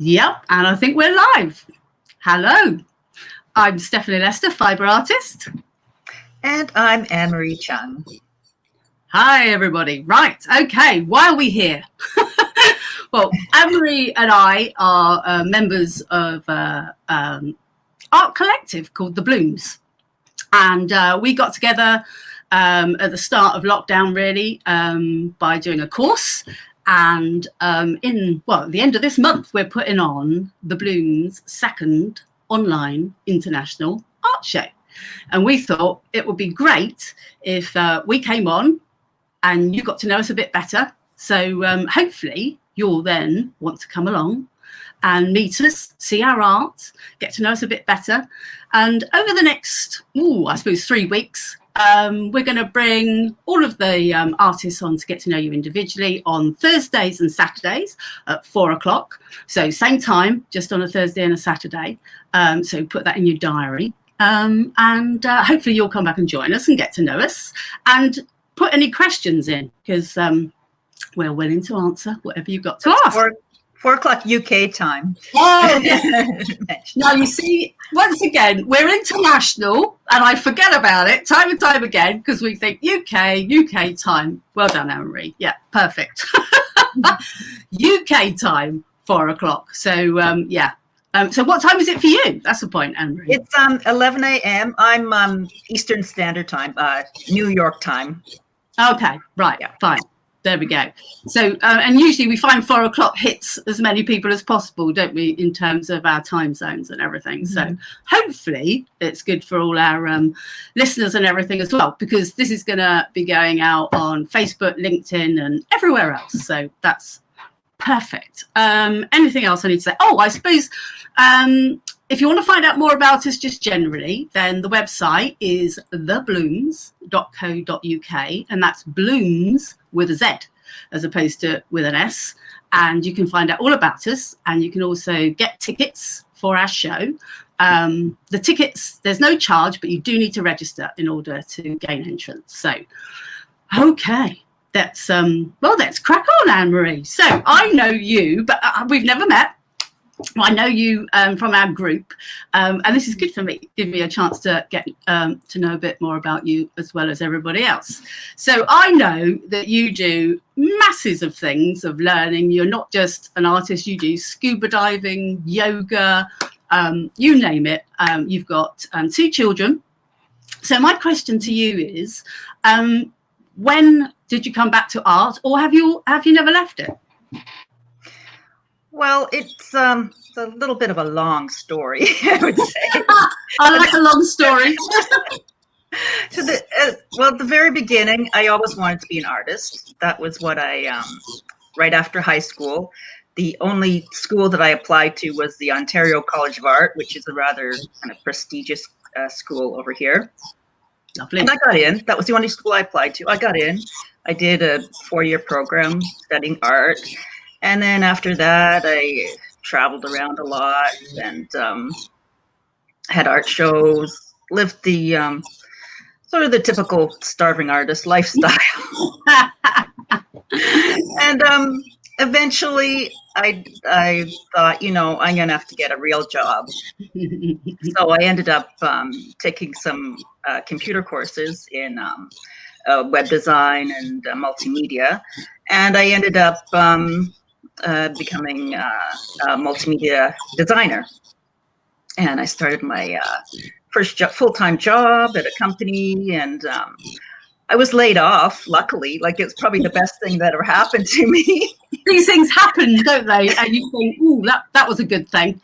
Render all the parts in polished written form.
Yep, and I think we're live. Hello, I'm Stephanie Lester, fibre artist. And I'm Anne-Marie Cheung. Hi, everybody. Right, okay, why are we here? Well, Anne-Marie and I are members of art collective called the Bloomz. And we got together at the start of lockdown, really, by doing a course. And at the end of this month, we're putting on the Bloomz second online international art show. And we thought it would be great if we came on and you got to know us a bit better. So hopefully you'll then want to come along and meet us, see our art, get to know us a bit better. And over the next, I suppose 3 weeks, we're going to bring all of the artists on to get to know you individually on Thursdays and Saturdays at 4 o'clock. So same time, just on a Thursday and a Saturday. So put that in your diary. And hopefully you'll come back and join us and get to know us and put any questions in, because we're willing to answer whatever you've got to ask. 4 o'clock UK time. Oh, yes. Now, you see, once again, we're international, and I forget about it time and time again because we think UK time. Well done, Anne-Marie. Yeah, perfect. UK time, 4 o'clock. So, so what time is it for you? That's the point, Anne-Marie. It's 11 a.m. I'm Eastern Standard Time, New York time. Okay, right, yeah. Fine. There we go. So, and usually we find 4 o'clock hits as many people as possible, don't we, in terms of our time zones and everything. So hopefully it's good for all our listeners and everything as well, because this is going to be going out on Facebook, LinkedIn and everywhere else. So that's perfect. Anything else I need to say? Oh, I suppose if you want to find out more about us just generally, then the website is thebloomz.co.uk, and that's Bloomz with a Z as opposed to with an S. And you can find out all about us, and you can also get tickets for our show. The tickets, there's no charge, but you do need to register in order to gain entrance. So, okay. Let's crack on, Anne-Marie. So I know you, but we've never met. I know you from our group, and this is good for me, give me a chance to get to know a bit more about you as well as everybody else. So I know that you do masses of things of learning. You're not just an artist, you do scuba diving, yoga, you name it. You've got 2 children. So my question to you is, when did you come back to art, or have you never left it? Well, it's a little bit of a long story, I would say. I like a long story. So at the very beginning, I always wanted to be an artist. That was what I, right after high school, the only school that I applied to was the Ontario College of Art, which is a rather kind of prestigious school over here. Lovely. And I got in. That was the only school I applied to. I got in. I did a 4-year program studying art. And then after that, I traveled around a lot and had art shows, lived the sort of the typical starving artist lifestyle. And eventually I thought, I'm going to have to get a real job. So I ended up taking some computer courses in web design and multimedia. And I ended up becoming a multimedia designer. And I started my first full-time job at a company, and I was laid off, luckily. Like, it's probably the best thing that ever happened to me. These things happen, don't they? And you think, ooh, that was a good thing.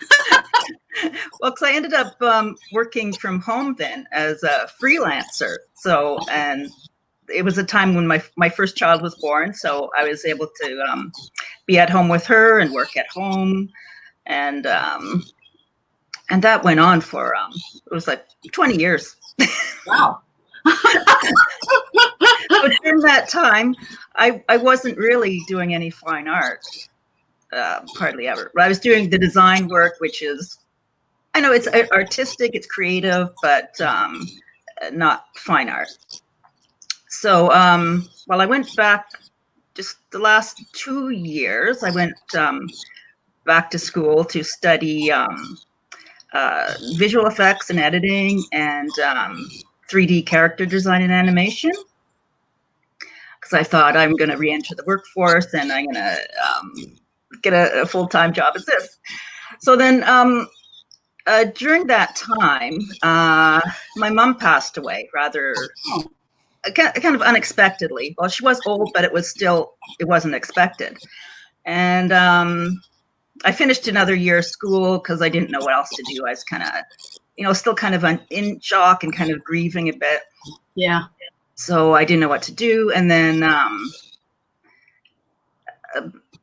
Well, because I ended up working from home then as a freelancer. So, and it was a time when my first child was born, so I was able to be at home with her and work at home, and that went on for it was like 20 years. Wow. But during that time, I wasn't really doing any fine art, hardly ever. I was doing the design work, which is, I know it's artistic, it's creative, but not fine art. So while I went back just the last 2 years, I went back to school to study visual effects and editing and 3D character design and animation. Because I thought I'm going to re-enter the workforce and I'm going to get a full-time job as this. So then during that time, my mom passed away rather kind of unexpectedly. Well, she was old, but it wasn't expected. And I finished another year of school because I didn't know what else to do. I was kind of, still kind of in shock and kind of grieving a bit. Yeah. So I didn't know what to do. And then,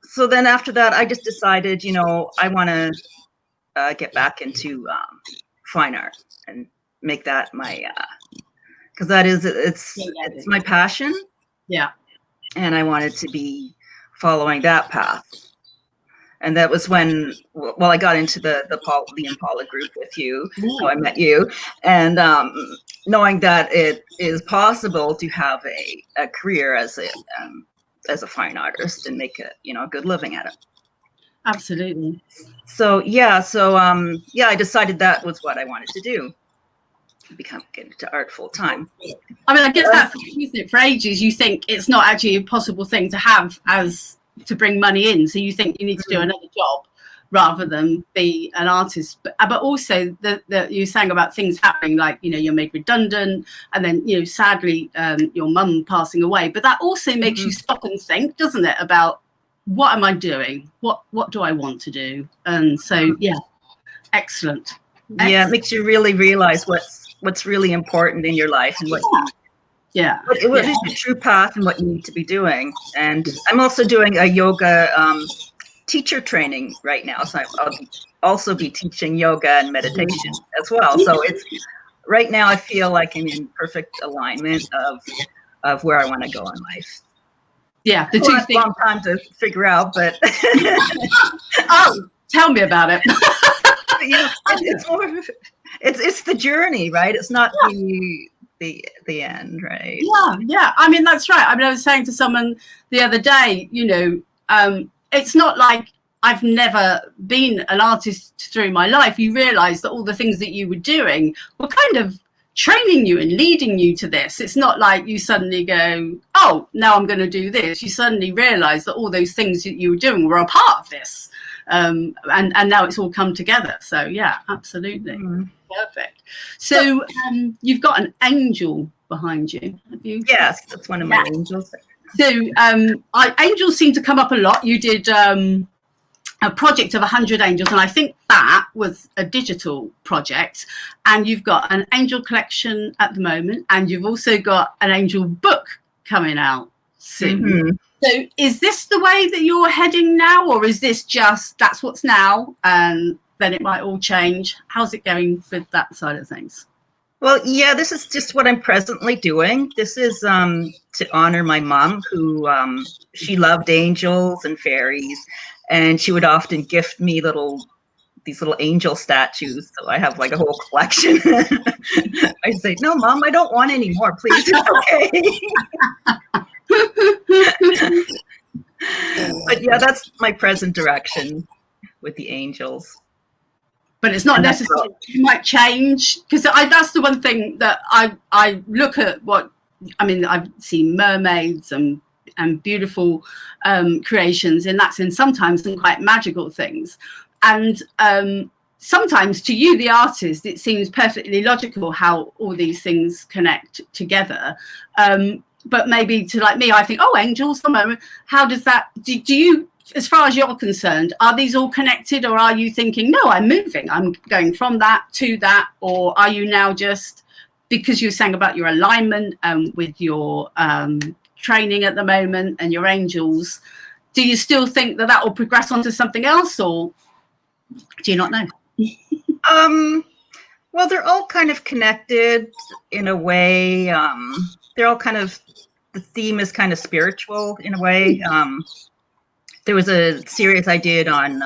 so then after that, I just decided, I want to get back into fine art and make that my, because it's my passion. Yeah. And I wanted to be following that path. And that was when, I got into the Impala group with you. So I met you, and knowing that it is possible to have a career as a fine artist and make a good living at it. Absolutely. So I decided that was what I wanted to do. Get into art full time. I mean, I guess that's the thing, isn't it? For ages, you think it's not actually a possible thing to have to bring money in. So you think you need to do another job rather than be an artist. But also that you sang about things happening, like, you're made redundant, and then, sadly, your mum passing away. But that also makes you stop and think, doesn't it, about what am I doing? What do I want to do? And so, yeah, excellent. Yeah, it makes you really realize what's really important in your life and what is the true path and what you need to be doing. And I'm also doing a yoga teacher training right now, so I'll also be teaching yoga and meditation as well. So it's right now I feel like I'm in perfect alignment of where I want to go in life. Yeah, the two things. Long time to figure out, but oh, tell me about it. It's more. It's the journey, right? It's not the end, right? Yeah. I mean, that's right. I mean, I was saying to someone the other day, it's not like I've never been an artist through my life. You realise that all the things that you were doing were kind of training you and leading you to this. It's not like you suddenly go, oh, now I'm going to do this. You suddenly realise that all those things that you were doing were a part of this. And now it's all come together. So yeah, absolutely. Perfect. So you've got an angel behind you, have you? Yes, that's one of my angels. So angels seem to come up a lot. You did a project of 100 angels, and I think that was a digital project. And you've got an angel collection at the moment, and you've also got an angel book coming out soon. So is this the way that you're heading now, or is this just that's what's now and then it might all change? How's it going with that side of things? Well, yeah, this is just what I'm presently doing. This is to honor my mom, who she loved angels and fairies, and she would often gift me these little angel statues. So I have like a whole collection. I say, no, Mom, I don't want any more, please. It's okay. But yeah, that's my present direction with the angels. But it's not necessary. You might change, because that's the one thing that I look at. I've seen mermaids and beautiful creations in that sense, sometimes some quite magical things. And sometimes to you, the artist, it seems perfectly logical how all these things connect together. But maybe to like me, I think, oh, angels, how does that, do you, as far as you're concerned, are these all connected, or are you thinking, no, I'm moving, I'm going from that to that? Or are you now just, because you were saying about your alignment with your training at the moment and your angels, do you still think that will progress onto something else, or do you not know? Well, they're all kind of connected in a way. They're all kind of, the theme is kind of spiritual in a way. There was a series I did on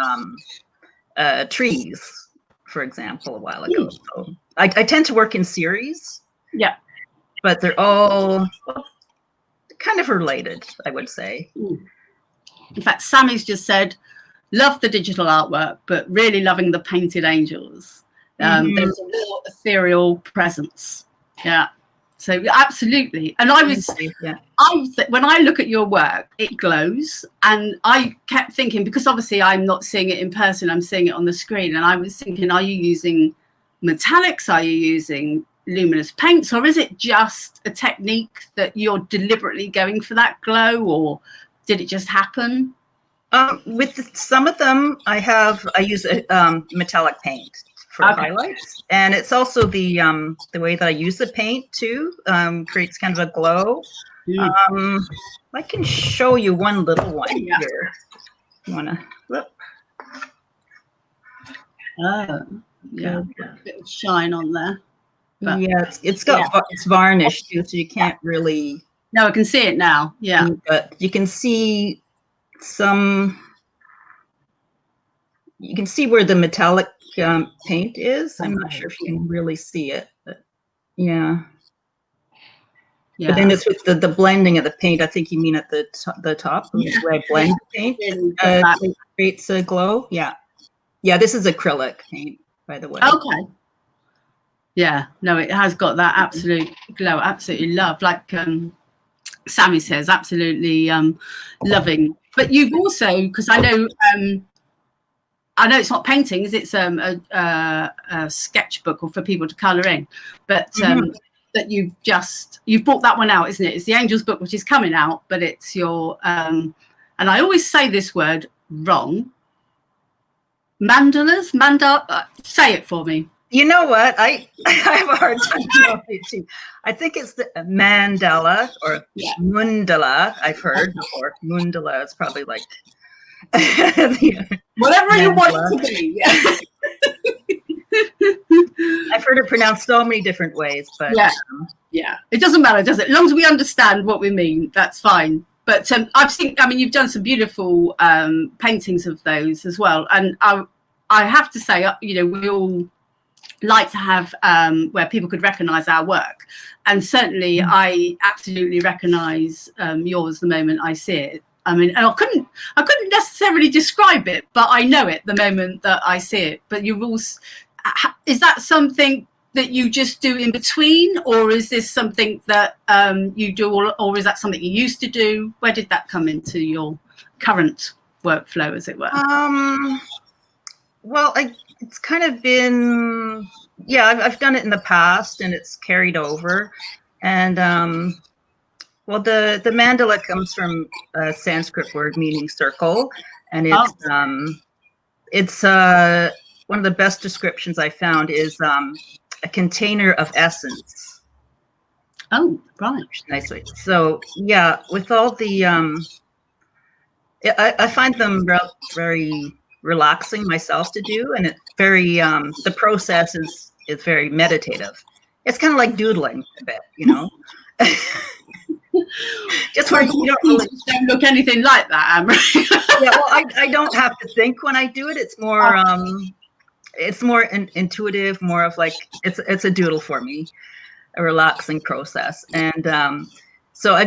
trees, for example, a while ago. So I tend to work in series. Yeah. But they're all kind of related, I would say. In fact, Sammy's just said, love the digital artwork, but really loving the painted angels. There's a real ethereal presence. Yeah. So absolutely. And I was, when I look at your work, it glows. And I kept thinking, because obviously I'm not seeing it in person, I'm seeing it on the screen. And I was thinking, are you using metallics? Are you using luminous paints? Or is it just a technique that you're deliberately going for that glow? Or did it just happen? With some of them, I use a metallic paint for highlights, and it's also the way that I use the paint too creates kind of a glow. I can show you one little one here. You want to look? Oh, yeah, a bit of shine on there. But yeah, it's varnished too, so you can't really. No, I can see it now. Yeah, but you can see some. You can see where the metallic paint is. I'm not sure if you can really see it, but yeah. But then it's with the blending of the paint. I think you mean at the top, where I blend the paint, it creates a glow. Yeah, yeah. This is acrylic paint, by the way. Okay. Yeah, no, it has got that absolute glow. Absolutely love, like Sammy says, absolutely loving. But you've also, because I know it's not paintings, it's a sketchbook or for people to colour in, but that you've brought that one out, isn't it? It's the Angels book, which is coming out, but it's your and I always say this word wrong. Mandalas, say it for me. You know what? I have a hard time knowing it too. I think it's the mandala or mundala. I've heard before. Mundala is probably like whatever you want it to be. I've heard it pronounced so many different ways, but it doesn't matter, does it? As long as we understand what we mean, that's fine. But I've seen. I mean, you've done some beautiful paintings of those as well, and I have to say, we all like to have where people could recognize our work, and certainly I absolutely recognize yours the moment I see it. I mean, and I couldn't necessarily describe it, but I know it the moment that I see it. But you've also, is that something that you just do in between, or is this something that you do, or is that something you used to do? Where did that come into your current workflow, as it were? Well, it's kind of been, I've done it in the past, and it's carried over. And well, the mandala comes from a Sanskrit word meaning circle, and it's one of the best descriptions I found is a container of essence. Oh, right. Nicely. So yeah, with all the I find them very relaxing myself to do, and it's very the process is very meditative. It's kind of like doodling a bit, just where you don't look anything like that, Amber. Yeah, well, I don't have to think when I do it. It's more intuitive, more of like it's a doodle for me, a relaxing process. And so I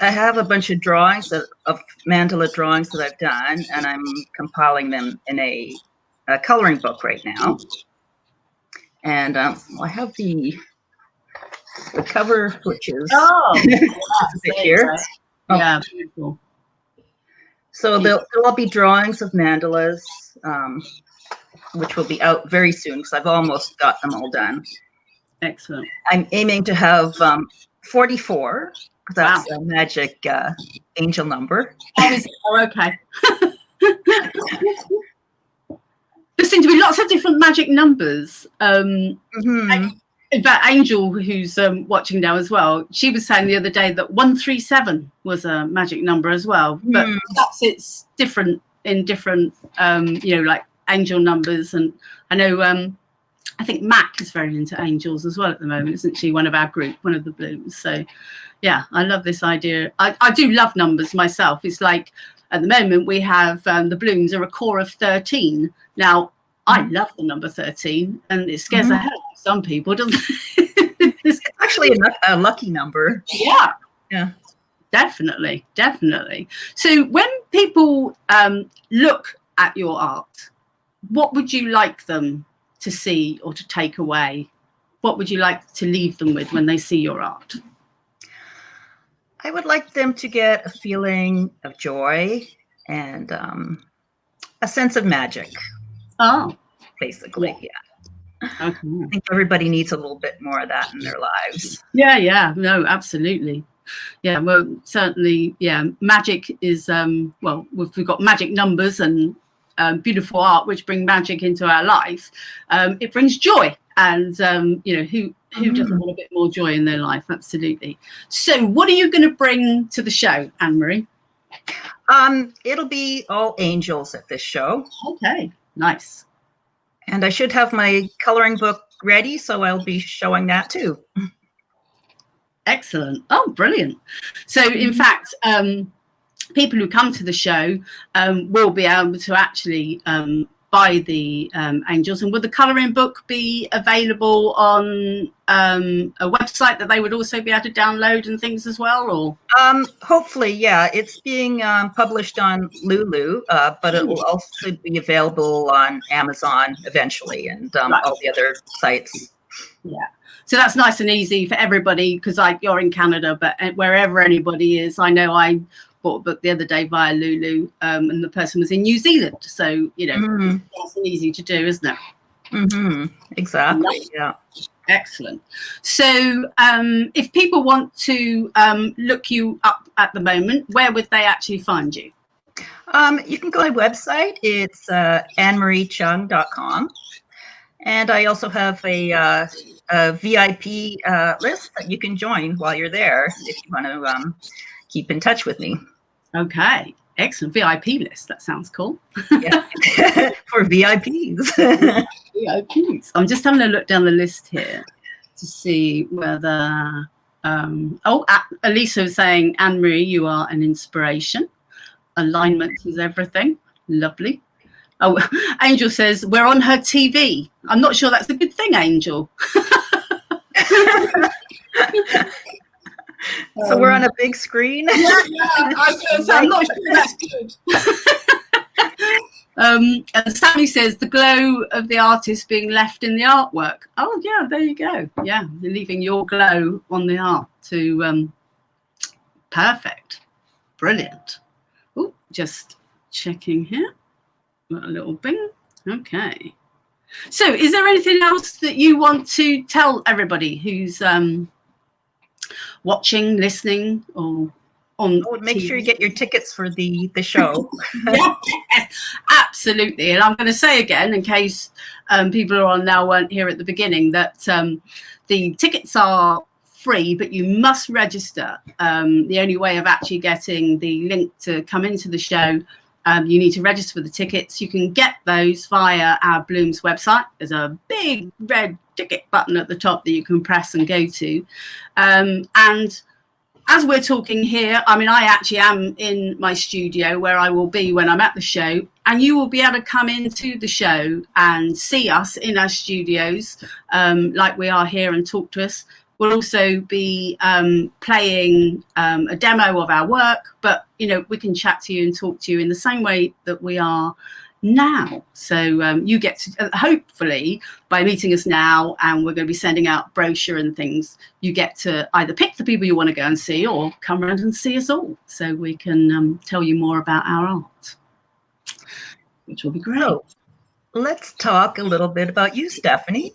have a bunch of drawings of mandala drawings that I've done, and I'm compiling them in a coloring book right now. And I have the cover, which is here. Yeah, beautiful. So there'll all be drawings of mandalas, which will be out very soon because I've almost got them all done. Excellent. I'm aiming to have 44. That's a magic angel number. Oh, okay. There seem to be lots of different magic numbers. In fact, Angel, who's watching now as well, she was saying the other day that 137 was a magic number as well. But perhaps it's different in different, like angel numbers. And I know, I think Mac is very into angels as well at the moment, isn't she? One of our group, one of the Bloomz. So, yeah, I love this idea. I do love numbers myself. It's like at the moment we have the Bloomz are a core of 13. Now, I love the number 13, and it scares the hell out of some people, doesn't it? It's actually a lucky number. Yeah. Definitely. So when people look at your art, what would you like them to see or to take away? What would you like to leave them with when they see your art? I would like them to get a feeling of joy and a sense of magic. Oh, basically, yeah. Okay. I think everybody needs a little bit more of that in their lives. Yeah, no, absolutely. Yeah, well, certainly, yeah. Magic is well, we've got magic numbers and beautiful art, which bring magic into our life. It brings joy, and you know, who doesn't want a bit more joy in their life? Absolutely. So, what are you going to bring to the show, Anne-Marie? It'll be all angels at this show. Okay, nice. And I should have my coloring book ready, so I'll be showing that too. Excellent. Oh, brilliant. So, in fact, people who come to the show will be able to actually buy the angels. And would the colouring book be available on a website that they would also be able to download and things as well? Or hopefully, yeah. It's being published on Lulu, but it will also be available on Amazon eventually, and all the other sites. Yeah. So that's nice and easy for everybody, because you're in Canada, but wherever anybody is, I know I bought a book the other day via Lulu, and the person was in New Zealand. So, you know, nice and easy to do, isn't it? Exactly. Yeah. Excellent. So if people want to look you up at the moment, where would they actually find you? You can go to my website. It's annemariechung.com. And I also have a VIP list that you can join while you're there if you want to keep in touch with me. Okay, excellent. VIP list. That sounds cool. Yeah. For VIPs. VIPs. I'm just having a look down the list here to see whether. Elisa was saying, Anne-Marie, you are an inspiration. Alignment is everything. Lovely. Oh, Angel says, we're on her TV. I'm not sure that's a good thing, Angel. So we're on a big screen? Yeah. I'm not sure that's good. And Sammy says, the glow of the artist being left in the artwork. Oh, yeah, there you go. Yeah, you're leaving your glow on the art to perfect. Brilliant. Oh, just checking here. A little bing. Okay. So is there anything else that you want to tell everybody who's watching, listening, or on make sure you get your tickets for the show. Yeah, absolutely. And I'm going to say again, in case people who are on now weren't here at the beginning, that the tickets are free, but you must register. The only way of actually getting the link to come into the show, you need to register for the tickets. You can get those via our Bloomz website. There's a big red ticket button at the top that you can press and go to. And as we're talking here, I mean, I actually am in my studio where I will be when I'm at the show, and you will be able to come into the show and see us in our studios like we are here and talk to us. We'll also be playing a demo of our work, but, you know, we can chat to you and talk to you in the same way that we are now. So you get to, hopefully, by meeting us now, and we're going to be sending out brochure and things, you get to either pick the people you want to go and see or come around and see us all, so we can tell you more about our art, which will be great. So, let's talk a little bit about you, Stephanie.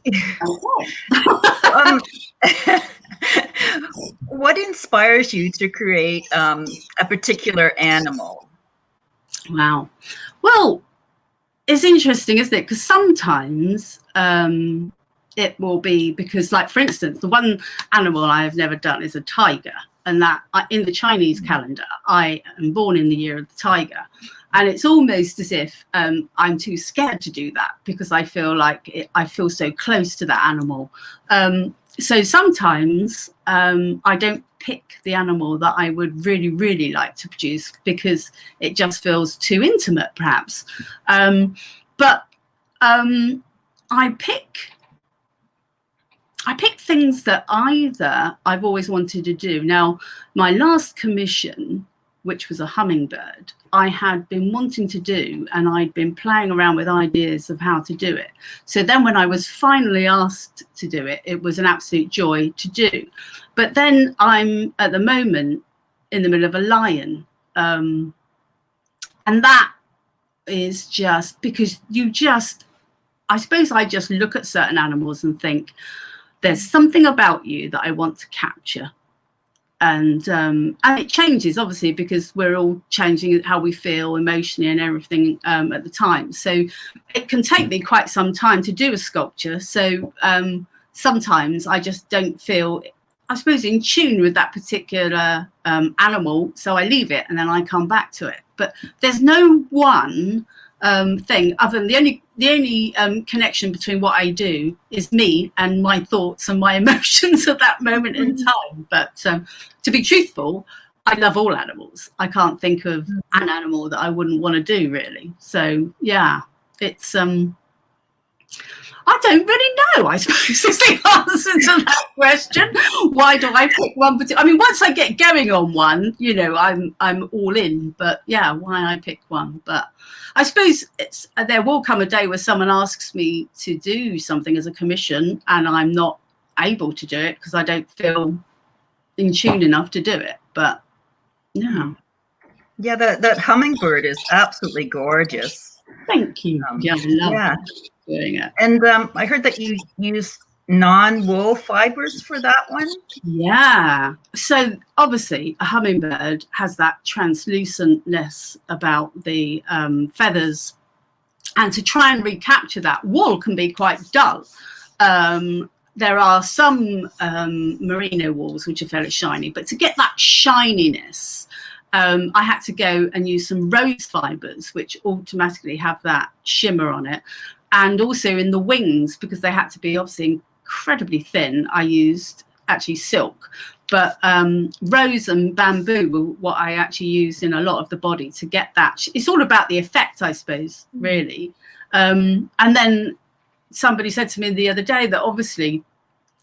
What inspires you to create a particular animal? Wow. Well, it's interesting, isn't it? Because sometimes it will be because, like, for instance, the one animal I have never done is a tiger. And that in the Chinese calendar, I am born in the year of the tiger. And it's almost as if I'm too scared to do that, because I feel like I feel so close to that animal. So sometimes I don't pick the animal that I would really, really like to produce, because it just feels too intimate, perhaps. But I pick things that either I've always wanted to do. Now, my last commission, which was a hummingbird, I had been wanting to do, and I'd been playing around with ideas of how to do it. So then when I was finally asked to do it, it was an absolute joy to do. But then I'm at the moment in the middle of a lion. And that is just because I suppose I just look at certain animals and think there's something about you that I want to capture. And it changes obviously because we're all changing how we feel emotionally and everything at the time. So it can take me quite some time to do a sculpture. So sometimes I just don't feel, I suppose, in tune with that particular animal. So I leave it and then I come back to it. But there's no one thing other than the only connection between what I do is me and my thoughts and my emotions at that moment in time. But to be truthful, I love all animals. I can't think of an animal that I wouldn't want to do, really. So yeah, it's I don't really know, I suppose, is the answer to that question. Why do I pick one particular? I mean, once I get going on one, you know, I'm all in. But yeah, why I picked one. But I suppose there will come a day where someone asks me to do something as a commission and I'm not able to do it because I don't feel in tune enough to do it. But yeah. Yeah, that hummingbird is absolutely gorgeous. Thank you. Yeah, I love doing it. And I heard that you use non-wool fibers for that one. Yeah. So obviously a hummingbird has that translucentness about the feathers, and to try and recapture that, wool can be quite dull. There are some merino wools which are fairly shiny, but to get that shininess, I had to go and use some rose fibers, which automatically have that shimmer on it. And also in the wings, because they had to be obviously incredibly thin, I used actually silk. But rose and bamboo were what I actually used in a lot of the body to get that. It's all about the effect, I suppose, really. And then somebody said to me the other day that obviously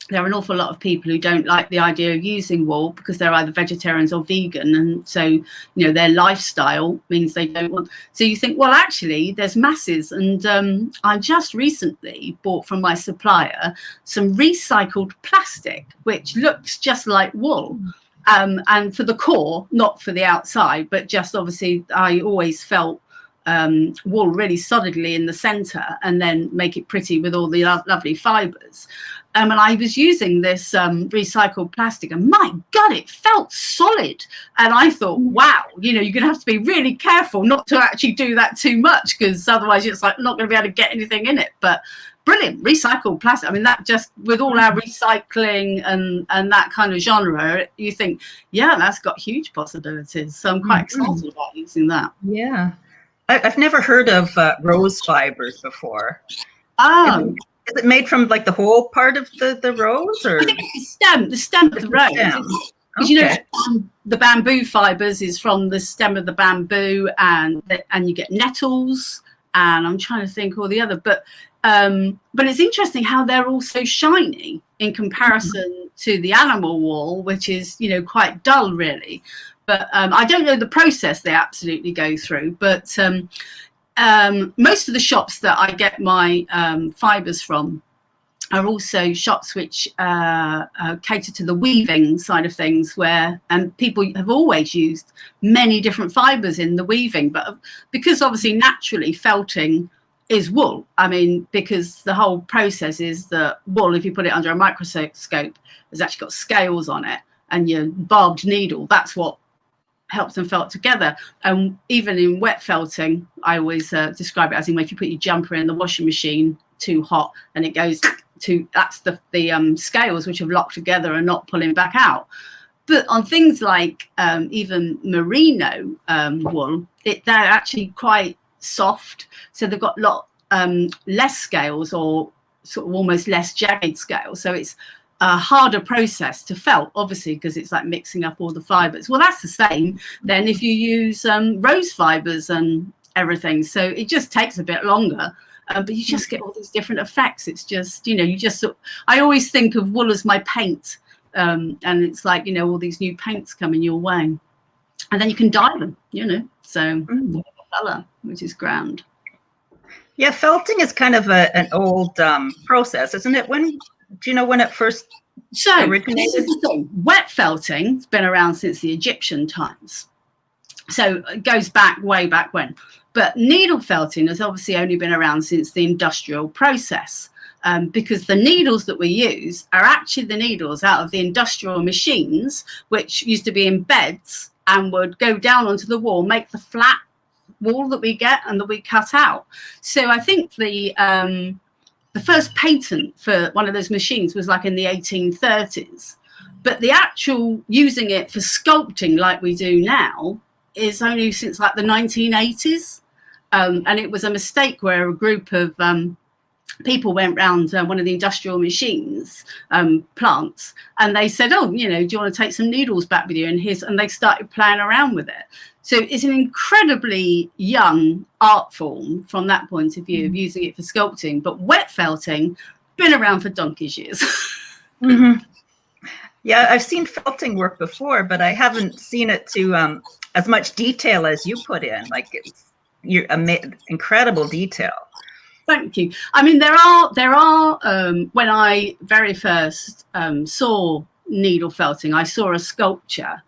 there are an awful lot of people who don't like the idea of using wool because they're either vegetarians or vegan, and so, you know, their lifestyle means they don't want. So you think, well, actually there's masses. And I just recently bought from my supplier some recycled plastic which looks just like wool, and for the core, not for the outside, but just obviously I always felt wool really solidly in the center and then make it pretty with all the lovely fibers. And I was using this recycled plastic, and my God, it felt solid. And I thought, wow, you know, you're going to have to be really careful not to actually do that too much, because otherwise it's like not going to be able to get anything in it. But brilliant, recycled plastic. I mean, that just with all our recycling and that kind of genre, you think, yeah, that's got huge possibilities. So I'm quite excited about using that. Yeah. I've never heard of rose fibers before. Oh. Is it made from like the whole part of the rose, or? I think it's the stem of the rose. Because you know, the bamboo fibers is from the stem of the bamboo, and you get nettles, and I'm trying to think all the other. But it's interesting how they're all so shiny in comparison to the animal wool, which is, you know, quite dull really. But I don't know the process they absolutely go through. But most of the shops that I get my fibers from are also shops which cater to the weaving side of things, where people have always used many different fibers in the weaving. But because obviously naturally felting is wool, I mean, because the whole process is that wool, if you put it under a microscope, has actually got scales on it, and your barbed needle, that's what helps them felt together. And even in wet felting, I always describe it as if you put your jumper in the washing machine too hot, and it goes to, that's the scales which have locked together and not pulling back out. But on things like even merino wool, they're actually quite soft, so they've got a lot less scales, or sort of almost less jagged scales, so it's a harder process to felt, obviously, because it's like mixing up all the fibers. Well, that's the same then if you use rose fibers and everything, so it just takes a bit longer, but you just get all these different effects. It's just, you know, you just I always think of wool as my paint, and it's like, you know, all these new paints coming your way. and then you can dye them, so Mm. color, which is grand. Yeah, felting is kind of an old process, isn't it? Do you know when it first originated? This is the thing. Wet felting's been around since the Egyptian times. So it goes back way back when. But needle felting has obviously only been around since the industrial process, because the needles that we use are actually the needles out of the industrial machines, which used to be in beds and would go down onto the wall, make the flat wall that we get and that we cut out. So I think the first patent for one of those machines was like in the 1830s, but the actual using it for sculpting like we do now is only since like the 1980s. And it was a mistake where a group of people went round one of the industrial machines plants, and they said, oh, do you want to take some needles back with you? And they started playing around with it. So it's an incredibly young art form from that point of view, of using it for sculpting. But wet felting, been around for donkey's years. Mm-hmm. Yeah, I've seen felting work before, but I haven't seen it to as much detail as you put in. Like, you're incredible detail. Thank you. I mean, there are when I very first saw needle felting, I saw a sculpture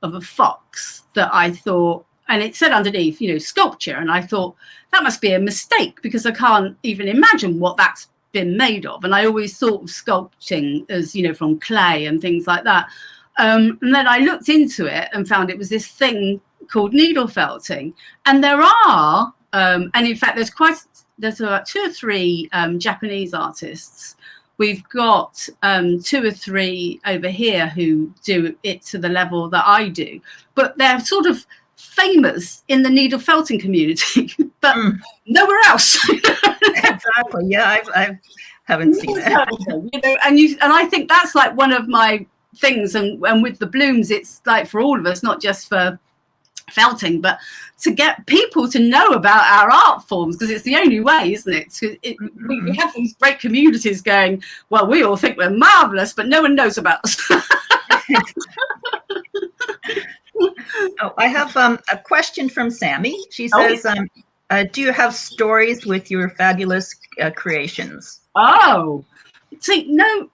of a fox that I thought, and it said underneath, sculpture, and I thought that must be a mistake because I can't even imagine what that's been made of. And I always thought of sculpting as, from clay and things like that. And then I looked into it and found it was this thing called needle felting. And there are, and in fact, there's about 2 or 3 Japanese artists. We've got 2 or 3 over here who do it to the level that I do, but they're sort of famous in the needle felting community, but nowhere else. Exactly. Yeah, I haven't seen it. And I think that's like one of my things. And with the Bloomz, it's like for all of us, not just for felting, but to get people to know about our art forms, because it's the only way, isn't it? We have these great communities going, well, we all think we're marvelous, but no one knows about us. Oh, I have a question from Sammy. She says, do you have stories with your fabulous creations? Oh, see, no,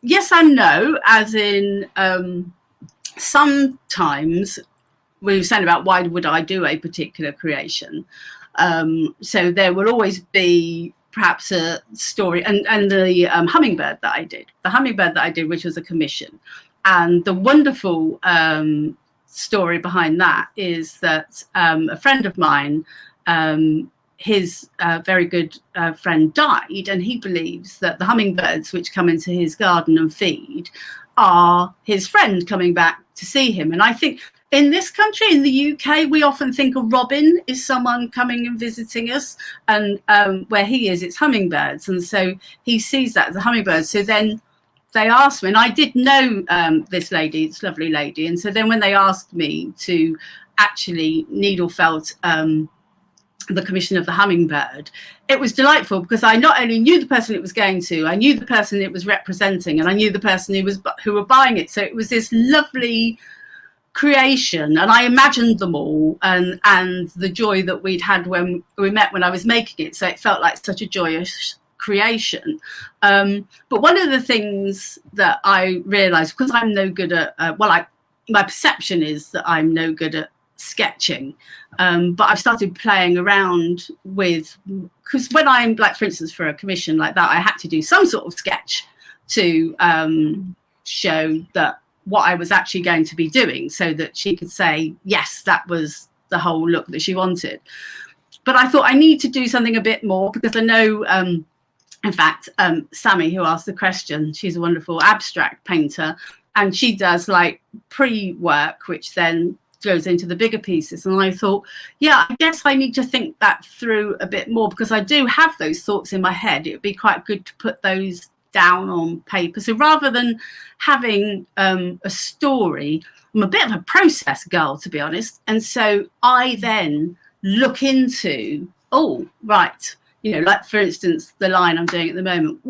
yes and no, as in sometimes we were saying about why would I do a particular creation. So there will always be perhaps a story, and the hummingbird that I did, which was a commission. And the wonderful story behind that is that a friend of mine, his very good friend died, and he believes that the hummingbirds which come into his garden and feed are his friend coming back to see him. And I think in this country, in the UK, we often think a robin is someone coming and visiting us, and where he is, it's hummingbirds. And so he sees that as a hummingbird. So then they asked me, and I did know this lady, this lovely lady. And so then when they asked me to actually needle felt the commission of the hummingbird, it was delightful because I not only knew the person it was going to, I knew the person it was representing, and I knew the person who were buying it. So it was this lovely creation, and I imagined them all, and the joy that we'd had when we met when I was making it. So it felt like such a joyous creation. But one of the things that I realized, because I'm no good at my perception is that I'm no good at sketching, but I've started playing around with, because when I'm like, for instance, for a commission like that, I had to do some sort of sketch to show that what I was actually going to be doing, so that she could say yes, that was the whole look that she wanted. But I thought I need to do something a bit more, because I know in fact Sammy, who asked the question, she's a wonderful abstract painter, and she does like pre-work which then goes into the bigger pieces. And I thought, yeah, I guess I need to think that through a bit more, because I do have those thoughts in my head. It would be quite good to put those down on paper. So rather than having a story, I'm a bit of a process girl, to be honest. And so I then look into, like for instance, the line I'm doing at the moment,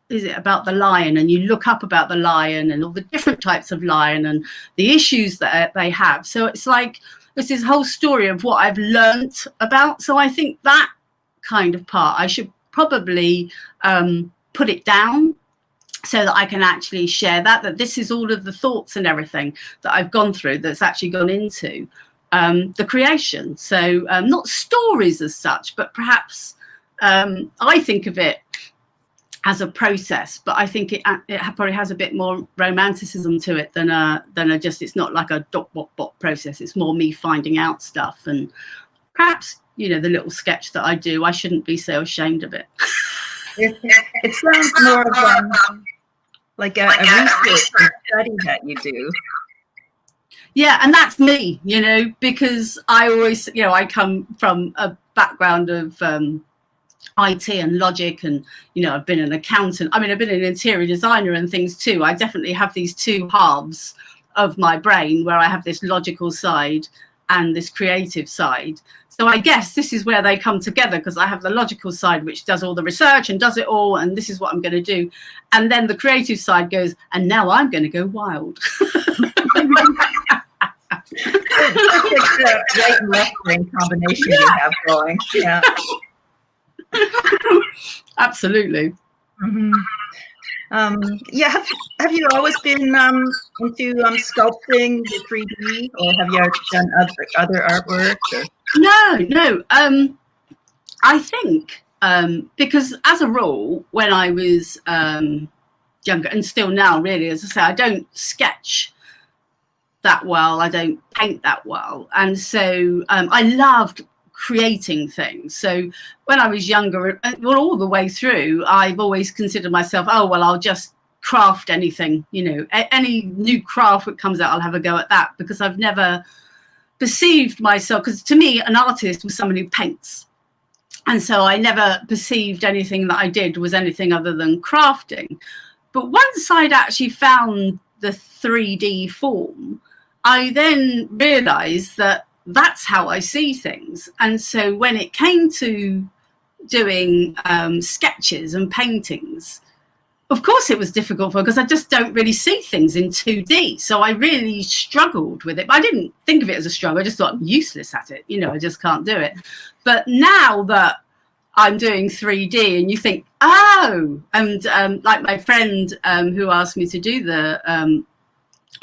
is it about the lion, and you look up about the lion and all the different types of lion and the issues that they have. So it's like it's this whole story of what I've learnt about. So I think that kind of part I should probably put it down so that I can actually share that this is all of the thoughts and everything that I've gone through that's actually gone into the creation. So not stories as such, but perhaps I think of it as a process, but I think it probably has a bit more romanticism to it than a just, it's not like a dot bot bot process. It's more me finding out stuff, and perhaps, you know, the little sketch that I do, I shouldn't be so ashamed of it. It sounds more of like a research study that you do. Yeah, and that's me, you know, because I always, you know, I come from a background of IT and logic, and, you know, I've been an accountant. I mean, I've been an interior designer and things too. I definitely have these two halves of my brain where I have this logical side and this creative side. So I guess this is where they come together, because I have the logical side, which does all the research and does it all, and this is what I'm going to do. And then the creative side goes, and now I'm going to go wild. It's a right and left brain combination you have going. Yeah. Absolutely. Mm-hmm. Yeah. Have you always been into sculpting, the 3D, or have you done other artwork? Or? No. I think because as a rule, when I was younger, and still now, really, as I say, I don't sketch that well. I don't paint that well, and so I loved creating things. So when I was younger, well, all the way through, I've always considered myself, oh, well, I'll just craft anything, you know, any new craft that comes out, I'll have a go at that, because I've never perceived myself, because to me, an artist was someone who paints. And so I never perceived anything that I did was anything other than crafting. But once I'd actually found the 3D form, I then realized that that's how I see things. And so when it came to doing sketches and paintings, of course it was difficult for me, because I just don't really see things in 2D. So I really struggled with it. But I didn't think of it as a struggle. I just thought I'm useless at it. You know, I just can't do it. But now that I'm doing 3D, and you think, oh, and like my friend who asked me to do the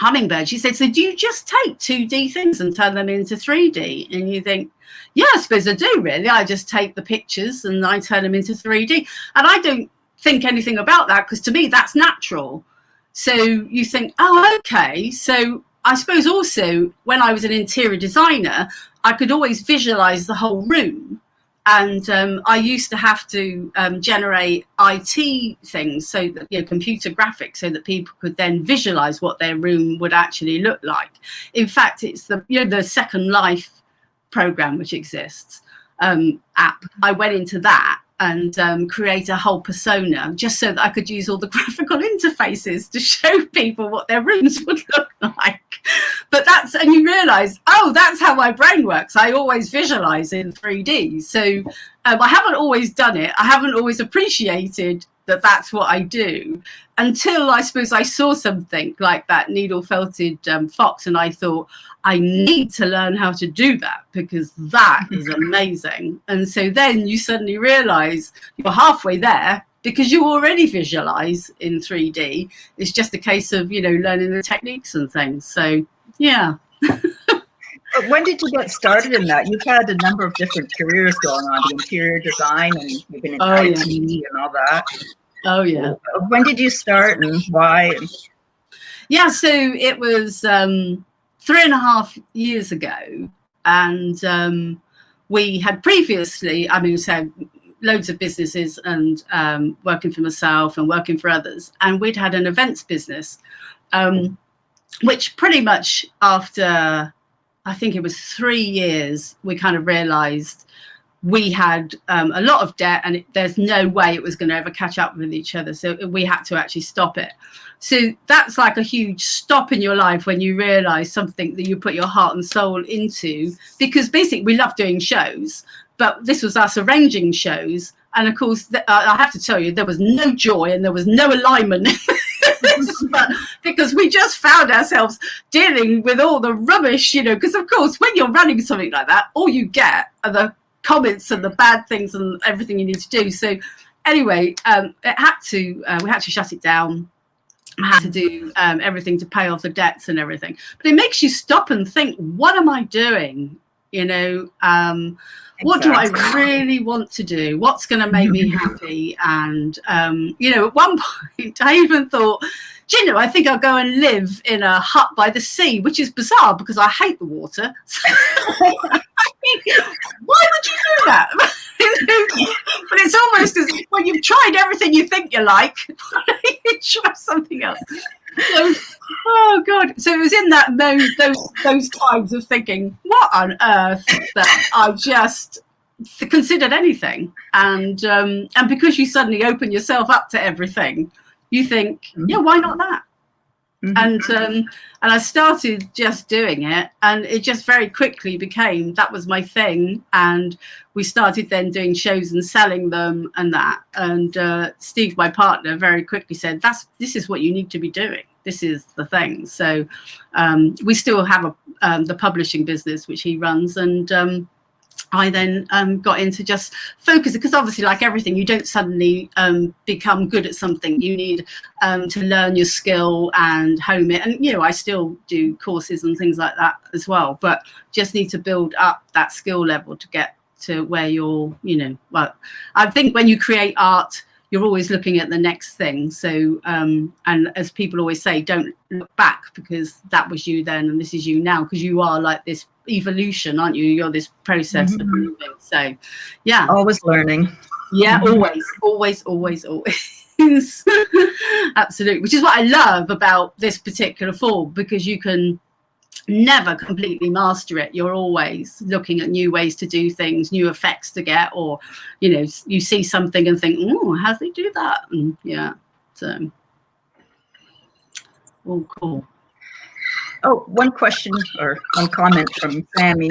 hummingbird, she said, so do you just take 2D things and turn them into 3D? And you think, yeah, I suppose I do, really. I just take the pictures and I turn them into 3D. And I don't think anything about that, because to me that's natural. So you think, oh, okay. So I suppose also when I was an interior designer, I could always visualize the whole room. And I used to have to generate IT things, so that, you know, computer graphics, so that people could then visualize what their room would actually look like. In fact, it's the, you know, the Second Life program which exists app. I went into that and create a whole persona, just so that I could use all the graphical interfaces to show people what their rooms would look like. But that's, and you realize, oh, that's how my brain works. I always visualize in 3D. So I haven't always done it. I haven't always appreciated that that's what I do, until I suppose I saw something like that needle felted fox, and I thought, I need to learn how to do that, because that is amazing. And so then you suddenly realize you're halfway there, because you already visualize in 3D. It's just a case of, you know, learning the techniques and things. So yeah. But when did you get started in that? You've had a number of different careers going on, the interior design, and you've been in IT and all that. Oh, yeah. When did you start, and why? Yeah, so it was 3.5 years ago. And we had previously, I mean, so loads of businesses, and working for myself and working for others. And we'd had an events business, which pretty much after, I think it was 3 years, we kind of realized we had a lot of debt, and there's no way it was going to ever catch up with each other. So we had to actually stop it. So that's like a huge stop in your life when you realize something that you put your heart and soul into, because basically we love doing shows, but this was us arranging shows, And of course, I have to tell you, there was no joy and there was no alignment. But because we just found ourselves dealing with all the rubbish, because of course, when you're running something like that, all you get are the comments and the bad things and everything you need to do. So anyway, we had to shut it down. I had to do everything to pay off the debts and everything. But it makes you stop and think, what am I doing? What do I really want to do? What's going to make me happy? And, at one point, I even thought, I think I'll go and live in a hut by the sea, which is bizarre because I hate the water. Why would you do that? But it's almost as if when you've tried everything you think you like, you try something else. So, oh God! So it was in those times of thinking, what on earth, that I just considered anything, and because you suddenly open yourself up to everything, you think, yeah, why not that? And I started just doing it, and it just very quickly became that was my thing. And we started then doing shows and selling them and that. And Steve, my partner, very quickly said, this is what you need to be doing. This is the thing. So we still have the publishing business, which he runs. And I then got into just focusing, because obviously, like everything, you don't suddenly become good at something. You need to learn your skill and hone it. And, I still do courses and things like that as well, but just need to build up that skill level to get to where you're, well, I think when you create art, you're always looking at the next thing. So, and as people always say, don't look back, because that was you then and this is you now, because you are like this evolution, aren't you? You're this process of moving. So, yeah. Always learning. Yeah, always. Absolutely. Which is what I love about this particular form, because you can never completely master it. You're always looking at new ways to do things, new effects to get, or you see something and think, oh, how do they do that? And yeah, so all cool. Oh, one question or one comment from Sammy.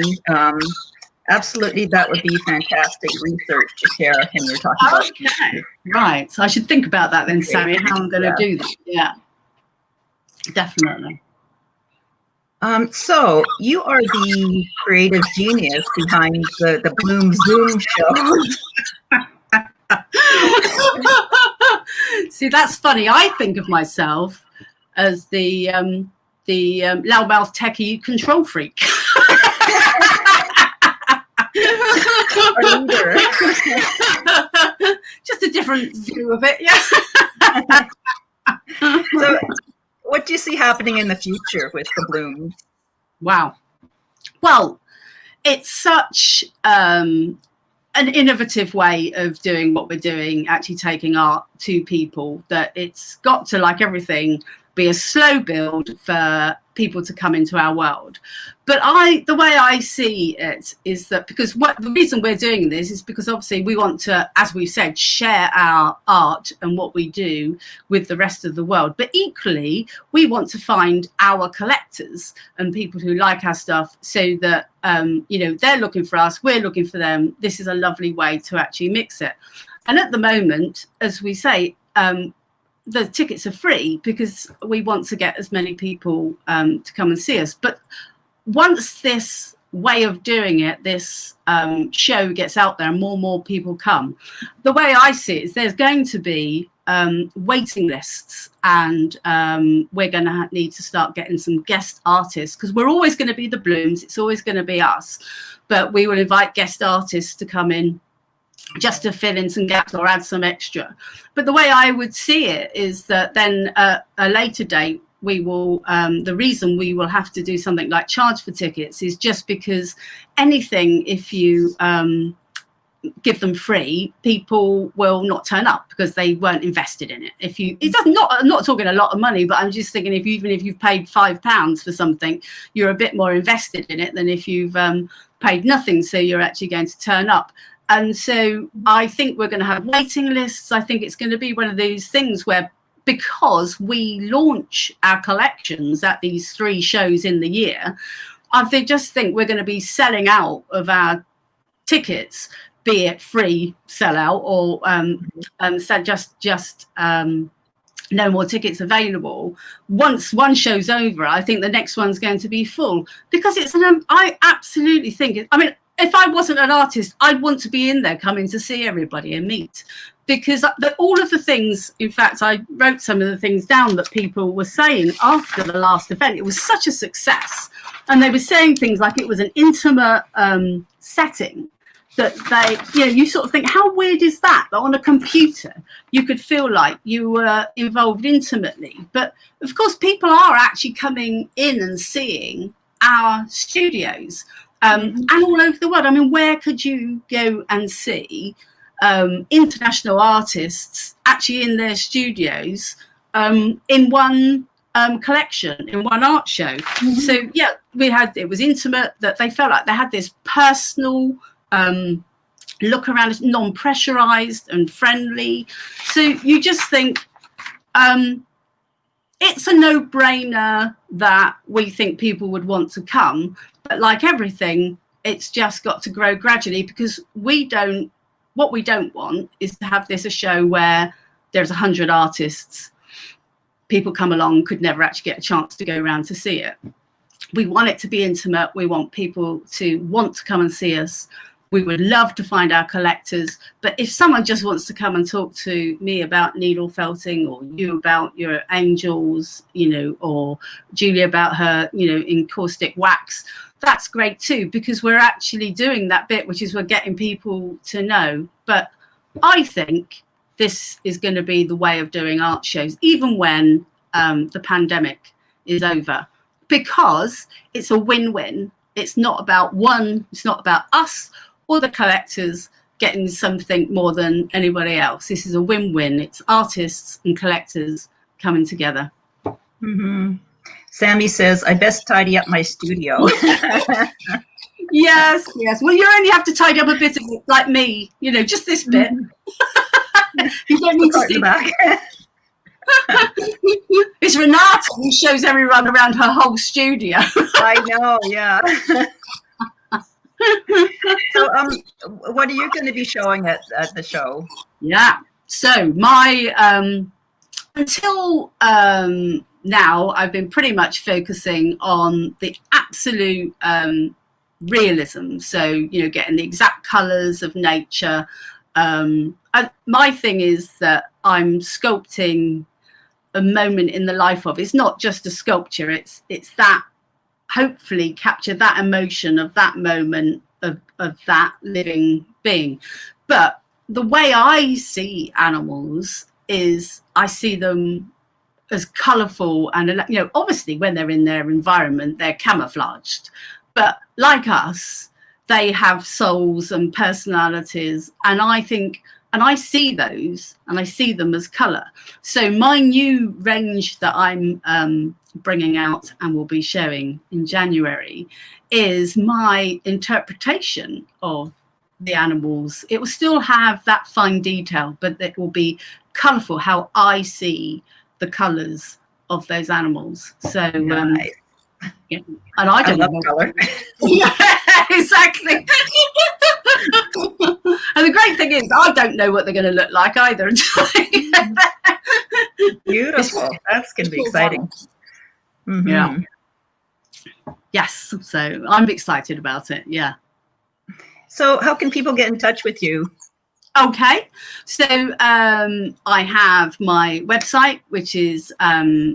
Absolutely, that would be fantastic research to share. And you're talking about. Okay, right. So I should think about that then, Sammy, how I'm going to do that. Yeah, definitely. So you are the creative genius behind the Bloomz Zoom show. See, that's funny. I think of myself as the loudmouth techie control freak. Just a different view of it, yeah. So what do you see happening in the future with the Bloomz? Wow. Well, it's such an innovative way of doing what we're doing, actually taking art to people, that it's got to, like everything, be a slow build for people to come into our world. But the way I see it is that the reason we're doing this is because obviously we want to, as we've said, share our art and what we do with the rest of the world. But equally, we want to find our collectors and people who like our stuff, so that they're looking for us, we're looking for them. This is a lovely way to actually mix it. And at the moment, as we say, the tickets are free because we want to get as many people to come and see us. But once this way of doing it, this show gets out there and more people come, the way I see it is there's going to be waiting lists, and we're going to need to start getting some guest artists, because we're always going to be the Bloomz. It's always going to be us, but we will invite guest artists to come in just to fill in some gaps or add some extra. But the way I would see it is that then at a later date, we will, the reason we will have to do something like charge for tickets is just because anything, if you give them free, people will not turn up because they weren't invested in it. I'm not talking a lot of money, but I'm just thinking even if you've paid £5 for something, you're a bit more invested in it than if you've paid nothing. So you're actually going to turn up. And so I think we're going to have waiting lists. I think it's going to be one of these things where, because we launch our collections at these 3 shows in the year, I just think we're going to be selling out of our tickets be it free sellout or so just no more tickets available. Once one show's over, I think the next one's going to be full, because it's I absolutely think I mean, if I wasn't an artist, I'd want to be in there coming to see everybody and meet, because all of the things, in fact, I wrote some of the things down that people were saying after the last event. It was such a success, and they were saying things like it was an intimate setting, that they, you know, you sort of think, how weird is that? That on a computer, you could feel like you were involved intimately. But of course, people are actually coming in and seeing our studios, and all over the world. I mean, where could you go and see international artists actually in their studios in one collection, in one art show? So yeah, it was intimate, that they felt like they had this personal look around, non-pressurized and friendly. So you just think it's a no-brainer that we think people would want to come, but like everything, it's just got to grow gradually, because what we don't want is to have this a show where there's 100 artists, people come along, could never actually get a chance to go around to see it. We want it to be intimate. We want people to want to come and see us. We would love to find our collectors, but if someone just wants to come and talk to me about needle felting, or you about your angels, you know, or Julia about her, you know, encaustic wax, that's great too, because we're actually doing that bit, which is we're getting people to know. But I think this is going to be the way of doing art shows, even when the pandemic is over, because it's a win-win. It's not about it's not about us or the collectors getting something more than anybody else. This is a win-win. It's artists and collectors coming together. Sammy says, I best tidy up my studio. Yes. Well, you only have to tidy up a bit of it, like me, you know, just this bit. You don't need to see back. It's Renata who shows everyone around her whole studio. I know, yeah. So, what are you going to be showing at the show? Yeah. So my until now, I've been pretty much focusing on the absolute realism. So, you know, getting the exact colours of nature. My thing is that I'm sculpting a moment in the life of. It's not just a sculpture. It's that, hopefully capture that emotion of that moment of that living being. But the way I see animals is I see them as colourful, and, you know, obviously when they're in their environment, they're camouflaged. But like us, they have souls and personalities, and I think, and I see those, and I see them as colour. So my new range that I'm bringing out and will be showing in January is my interpretation of the animals. It will still have that fine detail, but it will be colourful, how I see the colours of those animals. So nice. Yeah. And I don't love know colour. Yeah, exactly. And the great thing is, I don't know what they're going to look like either. Beautiful. That's going to be exciting. Yeah. Yes. So I'm excited about it. Yeah. So how can people get in touch with you? Okay. So I have my website, which is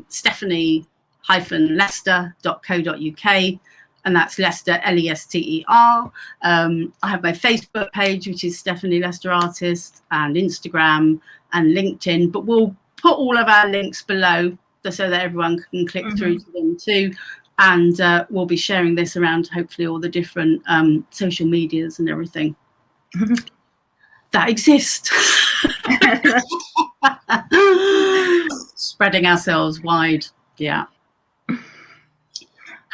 stephanie-lester.co.uk. And that's Lester, L-E-S-T-E-R. I have my Facebook page, which is Stephanie Lester Artist, and Instagram and LinkedIn. But we'll put all of our links below so that everyone can click through to them too. And we'll be sharing this around, hopefully, all the different social medias and everything that exist. Spreading ourselves wide. Yeah.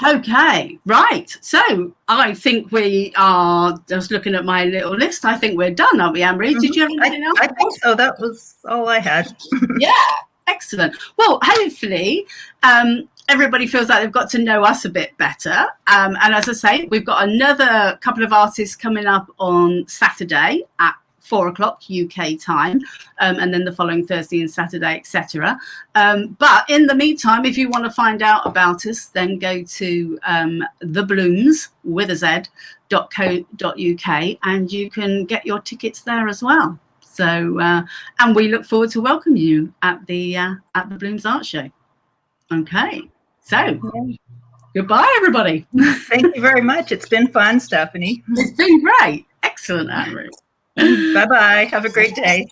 Okay, right. So I think we are, just looking at my little list, I think we're done, aren't we, Anne-Marie? Did you have anything else? I think so. That was all I had. Yeah, excellent. Well, hopefully everybody feels like they've got to know us a bit better. And as I say, we've got another couple of artists coming up on Saturday at 4 o'clock UK time, and then the following Thursday and Saturday, etc. But in the meantime, if you want to find out about us, then go to the Bloomz with a z.co.uk, and you can get your tickets there as well. So, and we look forward to welcoming you at the Bloomz Art Show. Okay, so goodbye, everybody. Thank you very much. It's been fun, Stephanie. It's been great. Excellent, Anne-Marie. Bye-bye. Have a great day.